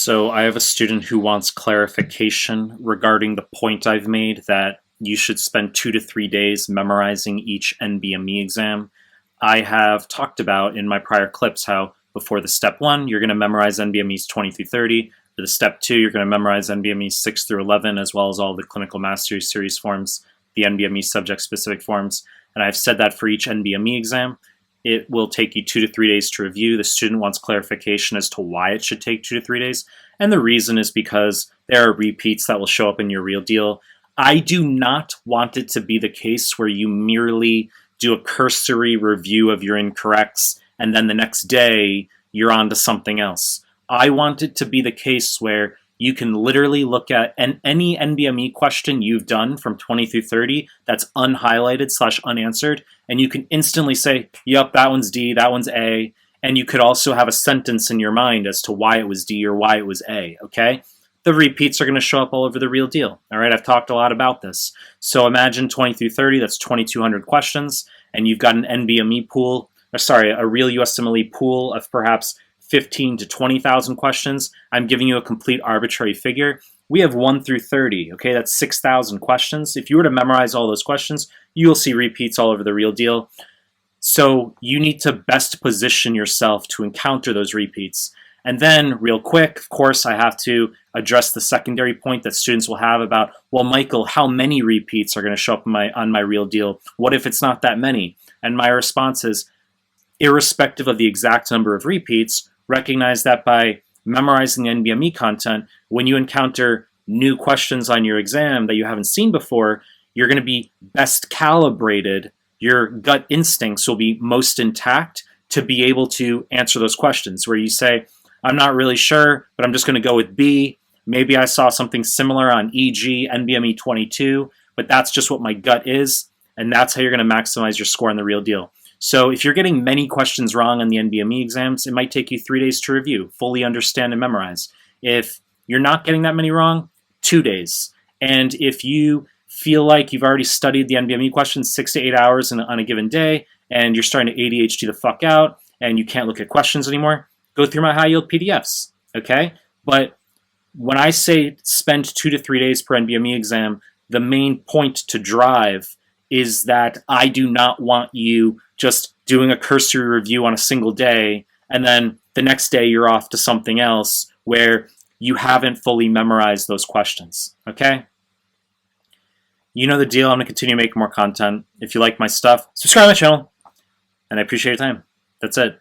So I have a student who wants clarification regarding the point I've made that you should spend 2 to 3 days memorizing each NBME exam. I have talked about in my prior clips how before the step 1, you're going to memorize NBMEs 20 through 30. For the step 2, you're going to memorize NBMEs 6 through 11, as well as all the clinical mastery series forms, the NBME subject-specific forms. And I've said that for each NBME exam, it will take you 2 to 3 days to review. The student wants clarification as to why it should take 2 to 3 days. And the reason is because there are repeats that will show up in your real deal. I do not want it to be the case where you merely do a cursory review of your incorrects and then the next day you're on to something else. I want it to be the case where you can literally look at any NBME question you've done from 20 through 30 that's unhighlighted / unanswered, and you can instantly say, yep, that one's D, that one's A, and you could also have a sentence in your mind as to why it was D or why it was A, okay? The repeats are going to show up all over the real deal, all right? I've talked a lot about this. So imagine 20 through 30, that's 2,200 questions, and you've got an NBME pool, a real USMLE pool of perhaps 15 to 20,000 questions. I'm giving you a complete arbitrary figure. We have 1 through 30, okay? That's 6,000 questions. If you were to memorize all those questions, you will see repeats all over the real deal. So you need to best position yourself to encounter those repeats. And then real quick, of course, I have to address the secondary point that students will have about, well, Michael, how many repeats are going to show up on my real deal? What if it's not that many? And my response is, irrespective of the exact number of repeats, recognize that by memorizing the NBME content, when you encounter new questions on your exam that you haven't seen before, you're going to be best calibrated. Your gut instincts will be most intact to be able to answer those questions where you say, I'm not really sure, but I'm just going to go with B. Maybe I saw something similar on EG, NBME 22, but that's just what my gut is, and that's how you're going to maximize your score in the real deal. So if you're getting many questions wrong on the NBME exams, it might take you 3 days to review, fully understand and memorize. If you're not getting that many wrong, 2 days. And if you feel like you've already studied the NBME questions 6 to 8 hours on a given day, and you're starting to ADHD the fuck out, and you can't look at questions anymore, go through my high yield PDFs, okay? But when I say spend 2 to 3 days per NBME exam, the main point to drive is that I do not want you just doing a cursory review on a single day, and then the next day you're off to something else where you haven't fully memorized those questions, okay? You know the deal. I'm going to continue making more content. If you like my stuff, subscribe to my channel, and I appreciate your time. That's it.